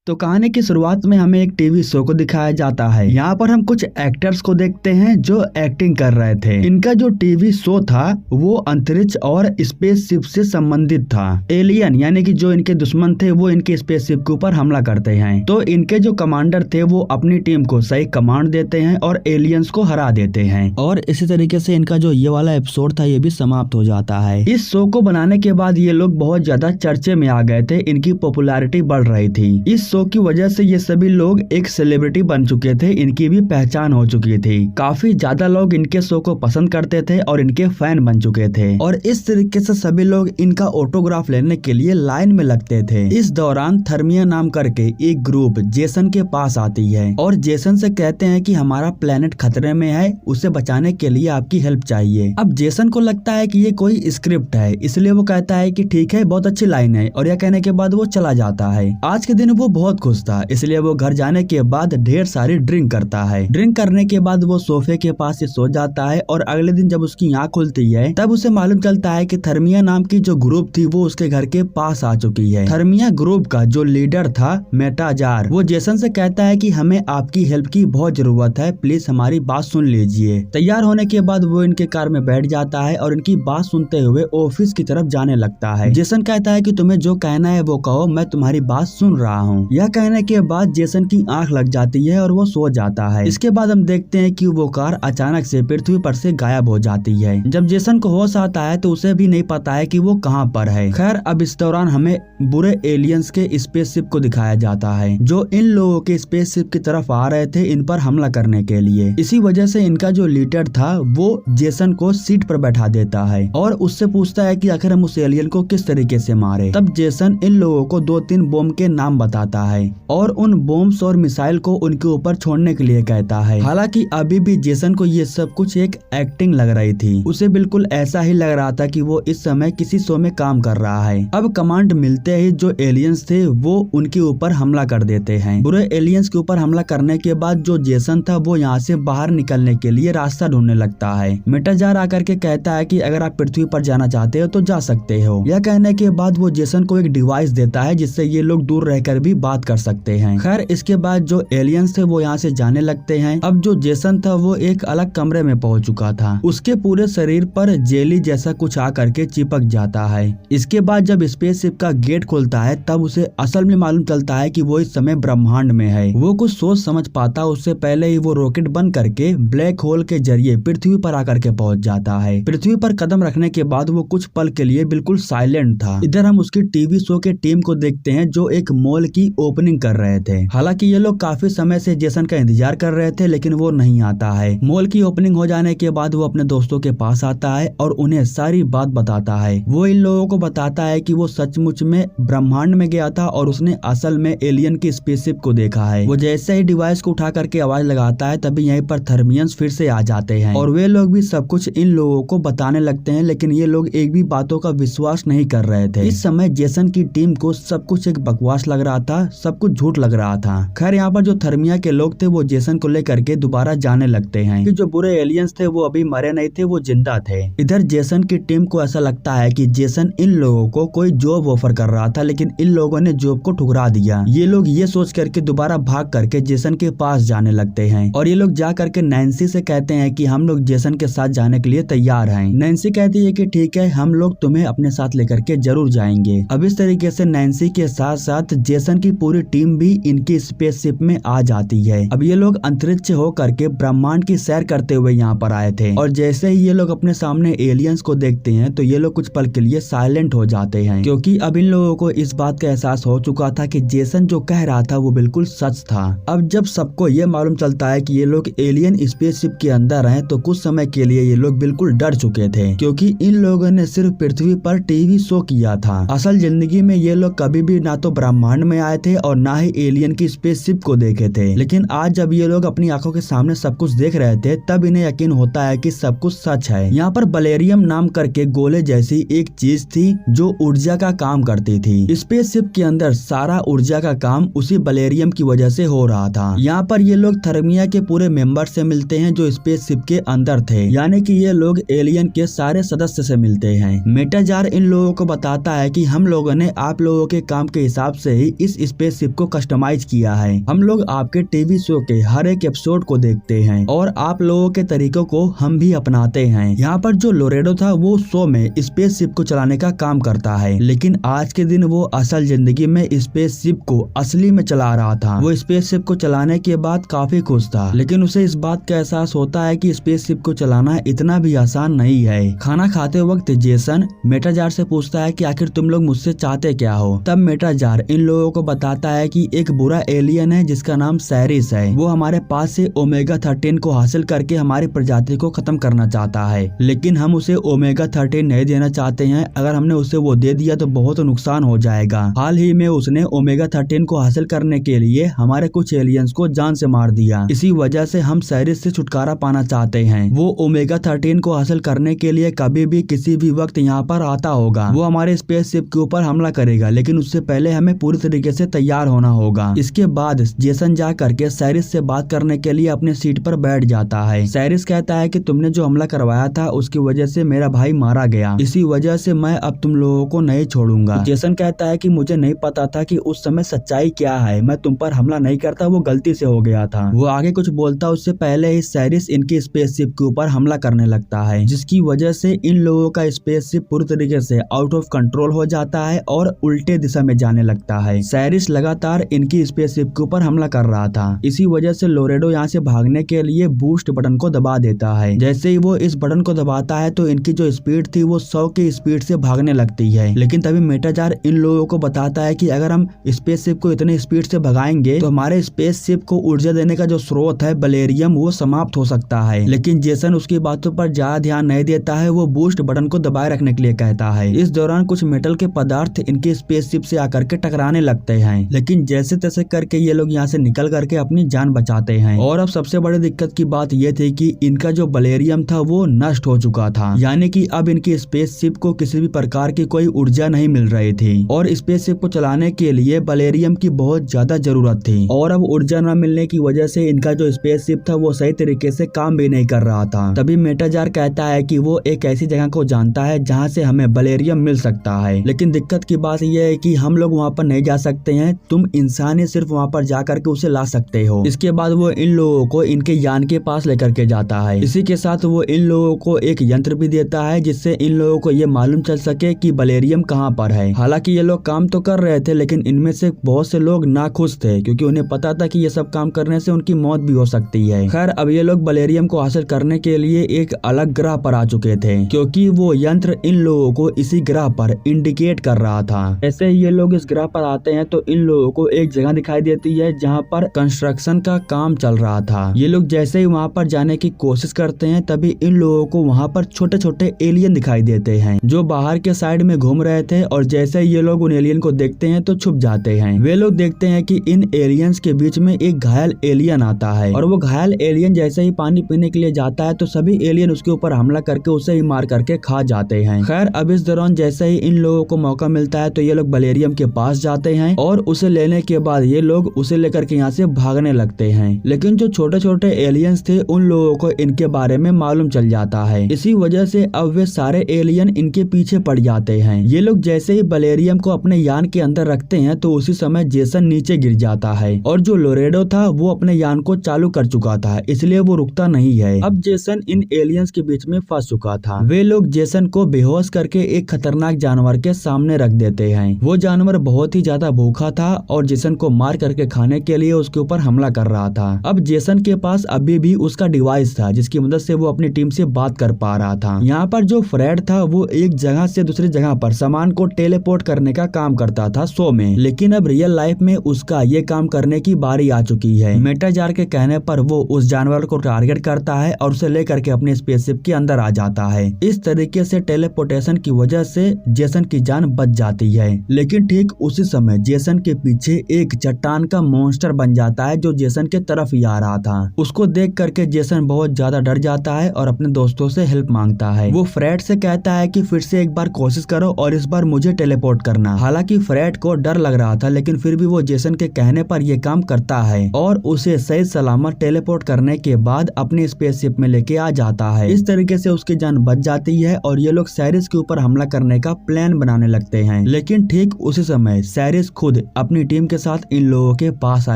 तो कहानी की शुरुआत में हमें एक टीवी शो को दिखाया जाता है। यहाँ पर हम कुछ एक्टर्स को देखते हैं जो एक्टिंग कर रहे थे। इनका जो टीवी शो था वो अंतरिक्ष और स्पेसशिप से संबंधित था। एलियन यानी कि जो इनके दुश्मन थे वो इनके स्पेसशिप के ऊपर हमला करते हैं, तो इनके जो कमांडर थे वो अपनी टीम को सही कमांड देते हैं और एलियंस को हरा देते हैं। और इसी तरीके से इनका जो ये वाला एपिसोड था ये भी समाप्त हो जाता है। इस शो को बनाने के बाद ये लोग बहुत ज्यादा चर्चे में आ गए थे, इनकी पॉपुलैरिटी बढ़ रही थी। इस शो की वजह से ये सभी लोग एक सेलिब्रिटी बन चुके थे, इनकी भी पहचान हो चुकी थी। काफी ज्यादा लोग इनके शो को पसंद करते थे और इनके फैन बन चुके थे और इस तरीके से सभी लोग इनका ऑटोग्राफ लेने के लिए लाइन में लगते थे। इस दौरान थर्मिया नाम करके एक ग्रुप जेसन के पास आती है और जेसन से कहते हैं कि हमारा प्लेनेट खतरे में है, उसे बचाने के लिए आपकी हेल्प चाहिए। अब जेसन को लगता है कि ये कोई स्क्रिप्ट है, इसलिए वो कहता है कि ठीक है, बहुत अच्छी लाइन है, और यह कहने के बाद वो चला जाता है। आज के दिन वो बहुत खुश था, इसलिए वो घर जाने के बाद ढेर सारी ड्रिंक करता है। ड्रिंक करने के बाद वो सोफे के पास से सो जाता है और अगले दिन जब उसकी आँख खुलती है तब उसे मालूम चलता है कि थर्मिया नाम की जो ग्रुप थी वो उसके घर के पास आ चुकी है। थर्मिया ग्रुप का जो लीडर था मेटाजार, वो जेसन से कहता है कि हमें आपकी हेल्प की बहुत जरूरत है, प्लीज हमारी बात सुन लीजिए। तैयार होने के बाद वो इनके कार में बैठ जाता है और इनकी बात सुनते हुए ऑफिस की तरफ जाने लगता है। जेसन कहता है कि तुम्हें जो कहना है वो कहो, मैं तुम्हारी बात सुन रहा हूँ। यह कहने के बाद जेसन की आंख लग जाती है और वो सो जाता है। इसके बाद हम देखते हैं कि वो कार अचानक से पृथ्वी पर से गायब हो जाती है। जब जेसन को होश आता है तो उसे भी नहीं पता है कि वो कहाँ पर है। खैर, अब इस दौरान हमें बुरे एलियंस के स्पेसशिप को दिखाया जाता है जो इन लोगों के स्पेसशिप की तरफ आ रहे थे इन पर हमला करने के लिए। इसी वजह से इनका जो लीडर था वो जेसन को सीट पर बैठा देता है और उससे पूछता है कि आखिर हम उस एलियन को किस तरीके से मारे। तब जेसन इन लोगों को 2-3 बॉम्ब के नाम बताता है और उन बॉम्ब्स और मिसाइल को उनके ऊपर छोड़ने के लिए कहता है। हालांकि अभी भी जेसन को ये सब कुछ एक एक्टिंग लग रही थी, उसे बिल्कुल ऐसा ही लग रहा था कि वो इस समय किसी शो में काम कर रहा है। अब कमांड मिलते ही जो एलियंस थे वो उनके ऊपर हमला कर देते हैं। बुरे एलियंस के ऊपर हमला करने के बाद जो जेसन था वो यहाँ से बाहर निकलने के लिए रास्ता ढूंढने लगता है। मेटाजार आकर के कहता है कि अगर आप पृथ्वी पर जाना चाहते हो तो जा सकते हो। यह कहने के बाद वो जेसन को एक डिवाइस देता है जिससे ये लोग दूर रहकर भी बात कर सकते हैं। खैर, इसके बाद जो एलियंस थे वो यहाँ से जाने लगते हैं। अब जो जेसन था वो एक अलग कमरे में पहुंच चुका था, उसके पूरे शरीर पर जेली जैसा कुछ आकर के चिपक जाता है। इसके बाद जब स्पेसशिप का गेट खुलता है तब उसे असल में मालूम चलता है कि वो इस समय ब्रह्मांड में है। वो कुछ सोच समझ पाता उससे पहले ही वो रॉकेट बन करके ब्लैक होल के जरिए पृथ्वी पर आकर के पहुंच जाता है। पृथ्वी पर कदम रखने के बाद वो कुछ पल के लिए बिल्कुल साइलेंट था। इधर हम उसकी टीवी शो के टीम को देखते हैं जो एक मॉल की ओपनिंग कर रहे थे। हालांकि ये लोग काफी समय से जेसन का इंतजार कर रहे थे लेकिन वो नहीं आता है। मॉल की ओपनिंग हो जाने के बाद वो अपने दोस्तों के पास आता है और उन्हें सारी बात बताता है। वो इन लोगों को बताता है कि वो सचमुच में ब्रह्मांड में गया था और उसने असल में एलियन की स्पेसशिप को देखा है। वो जैसे ही डिवाइस को उठा करके आवाज लगाता है तभी यहीं पर थर्मियंस फिर से आ जाते हैं और वे लोग भी सब कुछ इन लोगों को बताने लगते हैं, लेकिन ये लोग एक भी बातों का विश्वास नहीं कर रहे थे। इस समय जेसन की टीम को सब कुछ एक बकवास लग रहा था, सब कुछ झूठ लग रहा था। खैर, यहाँ पर जो थर्मिया के लोग थे वो जेसन को लेकर के दोबारा जाने लगते हैं कि जो बुरे एलियंस थे वो अभी मरे नहीं थे, वो जिंदा थे। इधर जेसन की टीम को ऐसा लगता है कि जेसन इन लोगों को कोई जॉब ऑफर कर रहा था, लेकिन इन लोगों ने जॉब को ठुकरा दिया। ये लोग ये सोच करके दोबारा भाग करके जेसन के पास जाने लगते हैं और ये लोग जा करके नैन्सी से कहते हैं कि हम लोग जेसन के साथ जाने के लिए तैयार हैं। नैन्सी कहती है कि ठीक है, हम लोग तुम्हें अपने साथ लेकर के जरूर जाएंगे। अब इस तरीके से नैन्सी के साथ साथ जेसन की पूरी टीम भी इनकी स्पेसशिप में आ जाती है। अब ये लोग अंतरिक्ष हो करके ब्रह्मांड की सैर करते हुए यहाँ पर आए थे और जैसे ही ये लोग अपने सामने एलियंस को देखते हैं तो ये लोग कुछ पल के लिए साइलेंट हो जाते हैं, क्योंकि अब इन लोगों को इस बात का एहसास हो चुका था कि जेसन जो कह रहा था वो बिल्कुल सच था। अब जब सबको ये मालूम चलता है कि ये लोग एलियन स्पेसशिप के अंदर हैं तो कुछ समय के लिए ये लोग बिल्कुल डर चुके थे, क्योंकि इन लोगों ने सिर्फ पृथ्वी पर टीवी शो किया था। असल जिंदगी में ये लोग कभी भी ना तो ब्रह्मांड में आए थे और ना ही एलियन की स्पेसशिप को देखे थे। लेकिन आज जब ये लोग अपनी आंखों के सामने सब कुछ देख रहे थे तब इन्हें यकीन होता है कि सब कुछ सच है। यहाँ पर बलेरियम नाम करके गोले जैसी एक चीज थी जो ऊर्जा का काम करती थी। स्पेसशिप के अंदर सारा ऊर्जा का काम उसी बलेरियम की वजह से हो रहा था। यहाँ पर ये लोग थर्मिया के पूरे मेंबर से मिलते हैं जो स्पेसशिप के अंदर थे, यानी कि ये लोग एलियन के सारे सदस्य से मिलते हैं। मेटाजार इन लोगों को बताता है कि हम लोगों ने आप लोगों के काम के हिसाब से ही इस स्पेसशिप को कस्टमाइज किया है। हम लोग आपके टीवी शो के हर एक एपिसोड को देखते हैं और आप लोगों के तरीकों को हम भी अपनाते हैं। यहाँ पर जो लोरेडो था वो शो में स्पेसशिप को चलाने का काम करता है, लेकिन आज के दिन वो असल जिंदगी में स्पेसशिप को असली में चला रहा था। वो स्पेसशिप को चलाने के बाद काफी खुश था, लेकिन उसे इस बात का एहसास होता है कि स्पेसशिप को चलाना इतना भी आसान नहीं है। खाना खाते वक्त जेसन मेटाजार से पूछता है कि आखिर तुम लोग मुझसे चाहते क्या हो। तब मेटाजार इन लोगों को बताता है कि एक बुरा एलियन है जिसका नाम सैरिस है। वो हमारे पास से ओमेगा 13 को हासिल करके हमारी प्रजाति को खत्म करना चाहता है, लेकिन हम उसे ओमेगा 13 नहीं देना चाहते हैं। अगर हमने उसे वो दे दिया तो बहुत नुकसान हो जाएगा। हाल ही में उसने ओमेगा 13 को हासिल करने के लिए हमारे कुछ एलियंस को जान से मार दिया। इसी वजह से हम सैरिस से छुटकारा पाना चाहते हैं। वो ओमेगा 13 को हासिल करने के लिए कभी भी किसी भी वक्त यहाँ पर आता होगा। वो हमारे स्पेसशिप के ऊपर हमला करेगा, लेकिन उससे पहले हमें पूरी तरीके से तैयार होना होगा। इसके बाद जेसन जा करके सैरिस से बात करने के लिए अपने सीट पर बैठ जाता है। सैरिस कहता है कि तुमने जो हमला करवाया था उसकी वजह से मेरा भाई मारा गया, इसी वजह से मैं अब तुम लोगों को नहीं छोड़ूंगा। जेसन कहता है कि मुझे नहीं पता था कि उस समय सच्चाई क्या है, मैं तुम पर हमला नहीं करता, वो गलती से हो गया था। वो आगे कुछ बोलता उससे पहले ही सैरिस इनकी स्पेसशिप के ऊपर हमला करने लगता है, जिसकी वजह से इन लोगों का स्पेसशिप पूरी तरीके से आउट ऑफ कंट्रोल हो जाता है और उल्टे दिशा में जाने लगता है। सैरिस लगातार इनकी स्पेसशिप के ऊपर हमला कर रहा था, इसी वजह से लोरेडो यहाँ से भागने के लिए बूस्ट बटन को दबा देता है। जैसे ही वो इस बटन को दबाता है तो इनकी जो स्पीड थी वो 100 की स्पीड से भागने लगती है, लेकिन तभी मेटाजार इन लोगों को बताता है कि अगर हम स्पेसशिप को इतने स्पीड से भगाएंगे तो हमारे स्पेसशिप को ऊर्जा देने का जो स्रोत है बलेरियम वो समाप्त हो सकता है। लेकिन जेसन उसकी बातों पर ज्यादा ध्यान नहीं देता है, वो बूस्ट बटन को दबाए रखने के लिए कहता है। इस दौरान कुछ मेटल के पदार्थ इनके स्पेसशिप से आकर के टकराने लगते हैं, लेकिन जैसे तैसे करके ये लोग यहाँ से निकल करके अपनी जान बचाते हैं। और अब सबसे बड़ी दिक्कत की बात ये थी कि इनका जो बलेरियम था वो नष्ट हो चुका था, यानी कि अब इनकी स्पेसशिप को किसी भी प्रकार की कोई ऊर्जा नहीं मिल रही थी और स्पेसशिप को चलाने के लिए बलेरियम की बहुत ज्यादा जरूरत थी। और अब ऊर्जा न मिलने की वजह से इनका जो स्पेसशिप था वो सही तरीके से काम भी नहीं कर रहा था। तभी मेटाजार कहता है कि वो एक ऐसी जगह को जानता है जहाँ से हमें बलेरियम मिल सकता है, लेकिन दिक्कत की बात यह है कि हम लोग वहाँ पर नहीं जा सकते हैं, तुम इंसान ही सिर्फ वहाँ पर जा करके उसे ला सकते हो। इसके बाद वो इन लोगों को इनके यान के पास लेकर के जाता है। इसी के साथ वो इन लोगों को एक यंत्र भी देता है जिससे इन लोगों को ये मालूम चल सके कि बलेरियम कहाँ पर है। हालांकि ये लोग काम तो कर रहे थे, लेकिन इनमें से बहुत से लोग नाखुश थे क्योंकि उन्हें पता था कि ये सब काम करने से उनकी मौत भी हो सकती है। खैर, अब ये लोग बलेरियम को हासिल करने के लिए एक अलग ग्रह पर आ चुके थे, क्योंकि वो यंत्र इन लोगों को इसी ग्रह पर इंडिकेट कर रहा था। ऐसे ही ये लोग इस ग्रह पर आते हैं तो इन लोगों को एक जगह दिखाई देती है जहाँ पर कंस्ट्रक्शन का काम चल रहा था। ये लोग जैसे ही वहाँ पर जाने की कोशिश करते हैं तभी इन लोगों को वहाँ पर छोटे छोटे एलियन दिखाई देते हैं जो बाहर के साइड में घूम रहे थे, और जैसे ही ये लोग उन एलियन को देखते हैं तो छुप जाते हैं। वे लोग देखते हैं कि इन एलियंस के बीच में एक घायल एलियन आता है, और वो घायल एलियन जैसे ही पानी पीने के लिए जाता है तो सभी एलियन उसके ऊपर हमला करके उसे ही मार करके खा जाते हैं। खैर, अब इस दौरान जैसे ही इन लोगों को मौका मिलता है तो ये लोग बलेरियम के पास जाते हैं और उसे लेने के बाद ये लोग उसे लेकर के यहाँ से भागने लगते हैं। लेकिन जो छोटे छोटे एलियंस थे उन लोगों को इनके बारे में मालूम चल जाता है, इसी वजह से अब वे सारे एलियन इनके पीछे पड़ जाते हैं। ये लोग जैसे ही बलेरियम को अपने यान के अंदर रखते हैं तो उसी समय जेसन नीचे गिर जाता है, और जो लोरेडो था वो अपने यान को चालू कर चुका था, इसलिए वो रुकता नहीं है। अब जेसन इन एलियंस के बीच में फंस चुका था। वे लोग जेसन को बेहोश करके एक खतरनाक जानवर के सामने रख देते हैं। वो जानवर बहुत ही ज्यादा भूखा था और जेसन को मार करके खाने के लिए उसके ऊपर हमला कर रहा था। अब जेसन के पास अभी भी उसका डिवाइस था जिसकी मदद से वो अपनी टीम से बात कर पा रहा था। यहाँ पर जो फ्रेड था वो एक जगह से दूसरी जगह पर सामान को टेलीपोर्ट करने का काम करता था शो में, लेकिन अब रियल लाइफ में उसका ये काम करने की बारी आ चुकी है। मेटाजार के कहने पर वो उस जानवर को टारगेट करता है और उसे लेकर के अपने स्पेसशिप के अंदर आ जाता है। इस तरीके से टेलीपोर्टेशन की वजह से जेसन की जान बच जाती है। लेकिन ठीक उसी समय जेसन के पीछे एक चट्टान का मॉन्स्टर बन जाता है जो जेसन के तरफ ही आ रहा था। उसको देख करके जेसन बहुत ज्यादा डर जाता है और अपने दोस्तों से हेल्प मांगता है। वो फ्रेड से कहता है कि फिर से एक बार कोशिश करो और इस बार मुझे टेलीपोर्ट करना। हालांकि फ्रेड को डर लग रहा था, लेकिन फिर भी वो जेसन के कहने पर यह काम करता है और उसे सही सलामत टेलीपोर्ट करने के बाद अपने स्पेसशिप में लेके आ जाता है। इस तरीके से उसकी जान बच जाती है और ये लोग सैरिस के ऊपर हमला करने का प्लान बनाने लगते हैं। लेकिन ठीक उसी समय सैरिस खुद अपनी टीम के साथ इन लोगों के पास आ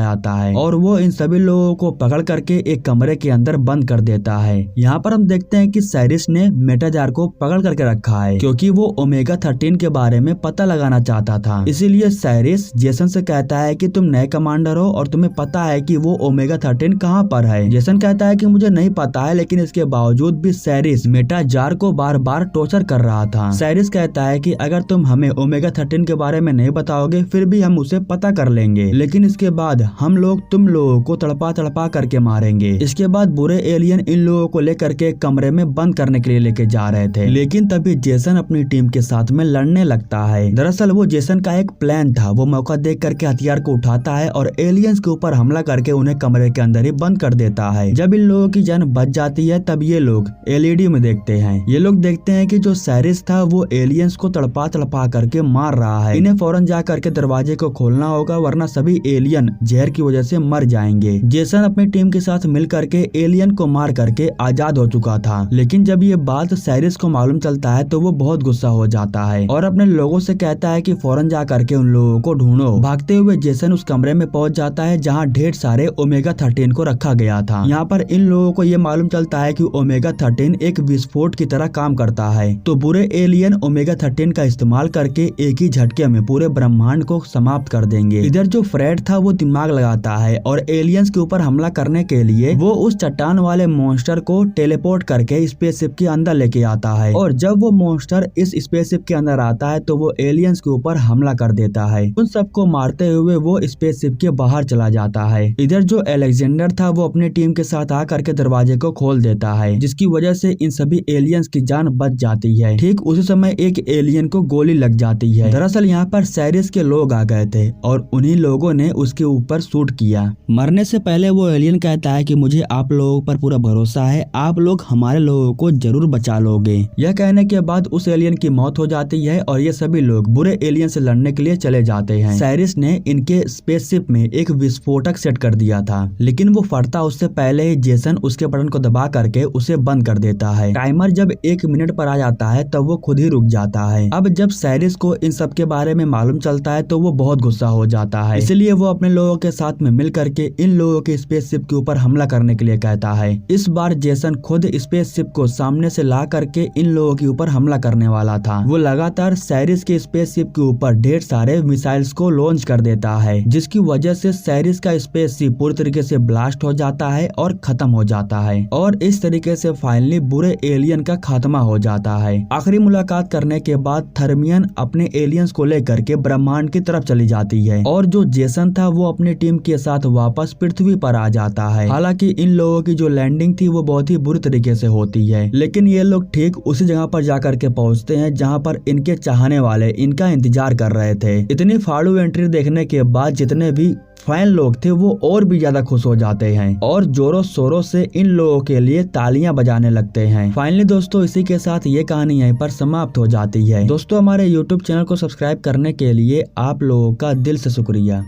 जाता है और वो इन सभी लोगों को पकड़ करके एक कमरे के अंदर बंद कर देता है। यहाँ पर हम देखते हैं कि साइरस ने मेटाजार को पकड़ करके रखा है क्योंकि वो ओमेगा 13 के बारे में पता लगाना चाहता था। इसीलिए साइरस जेसन से कहता है कि तुम नए कमांडर हो और तुम्हें पता है कि वो ओमेगा 13 कहाँ पर है। जेसन कहता है कि मुझे नहीं पता है, लेकिन इसके बावजूद भी साइरस मेटाजार को बार बार टॉर्चर कर रहा था। साइरस कहता है कि अगर तुम हमें ओमेगा 13 के बारे में नहीं बताओगे फिर भी हम उसे पता कर लेंगे, लेकिन इसके बाद हम लोग तुम लोगों को तड़पा तड़पा करके मारेंगे। इसके बाद बुरे एलियन इन लोगों को लेकर के कमरे में बंद करने के लिए लेके जा रहे थे, लेकिन तभी जेसन अपनी टीम के साथ में लड़ने लगता है। दरअसल वो जेसन का एक प्लान था। वो मौका देख करके हथियार को उठाता है और एलियंस के ऊपर हमला करके उन्हें कमरे के अंदर ही बंद कर देता है। जब इन लोगों की जान बच जाती है तब ये लोग एलईडी में देखते हैं। ये लोग देखते हैं कि जो साइरस था वो एलियंस को तड़पा तड़पा करके मार रहा है। इन्हें फौरन जा करके दरवाजे को खोलना होगा वरना सभी एलियन जहर की वजह से मर जाएंगे। जेसन अपनी टीम के साथ मिल करके एलियन को मार करके आजाद हो चुका था, लेकिन जब ये बात साइरस को मालूम चलता है तो वो बहुत गुस्सा हो जाता है और अपने लोगों से कहता है कि फौरन जा करके उन लोगों को ढूंढो। भागते हुए जेसन उस कमरे में पहुंच जाता है जहां ढेर सारे ओमेगा 13 को रखा गया था। यहाँ पर इन लोगों को ये मालूम चलता है कि ओमेगा 13 एक विस्फोट की तरह काम करता है, तो बुरे एलियन ओमेगा 13 का इस्तेमाल करके एक ही झटके में पूरे ब्रह्मांड को समाप्त कर देंगे। इधर जो फ्रेड था वो दिमाग लगाता है और एलियंस के ऊपर हमला करने के लिए वो उस चट्टान वाले मॉन्स्टर को टेलीपोर्ट करके स्पेसशिप के अंदर लेके आता है और जब वो मॉन्स्टर इस स्पेसशिप के अंदर आता है तो वो एलियंस के ऊपर हमला कर देता है। उन सबको मारते हुए वो स्पेसशिप के बाहर चला जाता है। इधर जो अलेक्जेंडर था वो अपनी टीम के साथ आकर के दरवाजे को खोल देता है, जिसकी वजह से इन सभी एलियंस की जान बच जाती है। ठीक उसी समय एक एलियन को गोली लग जाती है। दरअसल यहाँ पर साइरस के लोग आ गए थे और उन्हीं लोगों ने उसके ऊपर शूट किया। मरने से पहले वो एलियन कहता है कि मुझे आप लोगों पर पूरा भरोसा है, आप लोग हमारे लोगों को जरूर बचा लोगे। यह कहने के बाद उस एलियन की मौत हो जाती है और ये सभी लोग बुरे एलियन से लड़ने के लिए चले जाते हैं। साइरस ने इनके स्पेसशिप में एक विस्फोटक सेट कर दिया था, लेकिन वो फटता उससे पहले ही जेसन उसके बटन को दबा करके उसे बंद कर देता है। टाइमर जब 1 मिनट पर आ जाता है तब वो खुद ही रुक जाता है। अब जब साइरस को इन सब के बारे में मालूम चलता है तो वो बहुत गुस्सा हो जाता है, इसलिए वो अपने लोगों के साथ में मिल करके इन लोगों के स्पेसशिप के ऊपर हमला करने के लिए कहता है। इस बार जेसन खुद स्पेसशिप को सामने से ला करके इन लोगों के ऊपर हमला करने वाला था। वो लगातार साइरस के स्पेसशिप के ऊपर ढेर सारे मिसाइल्स को लॉन्च कर देता है, जिसकी वजह से साइरस का स्पेसशिप पूरी तरीके से ब्लास्ट हो जाता है और खत्म हो जाता है और इस तरीके से फाइनली बुरे एलियन का खात्मा हो जाता है। आखिरी मुलाकात करने के बाद थर्मियन अपने एलियंस को लेकर के ब्रह्मांड की तरफ चली जाती है और जो जेसन था वो अपनी टीम के साथ वापस पृथ्वी पर आ जाता है। हालांकि इन लोगों की जो लैंडिंग थी वो बहुत ही बुरी तरीके से होती है, लेकिन ये लोग ठीक उसी जगह पर जाकर के पहुंचते हैं जहां पर इनके चाहने वाले इनका इंतजार कर रहे थे। इतनी फाड़ू एंट्री देखने के बाद जितने भी फैन लोग थे वो और भी ज्यादा खुश हो जाते हैं और जोरों शोरों से इन लोगों के लिए तालियां बजाने लगते हैं। फाइनली दोस्तों इसी के साथ ये कहानी यहीं पर समाप्त हो जाती है। दोस्तों हमारे YouTube चैनल को सब्सक्राइब करने के लिए आप लोगों का दिल से शुक्रिया।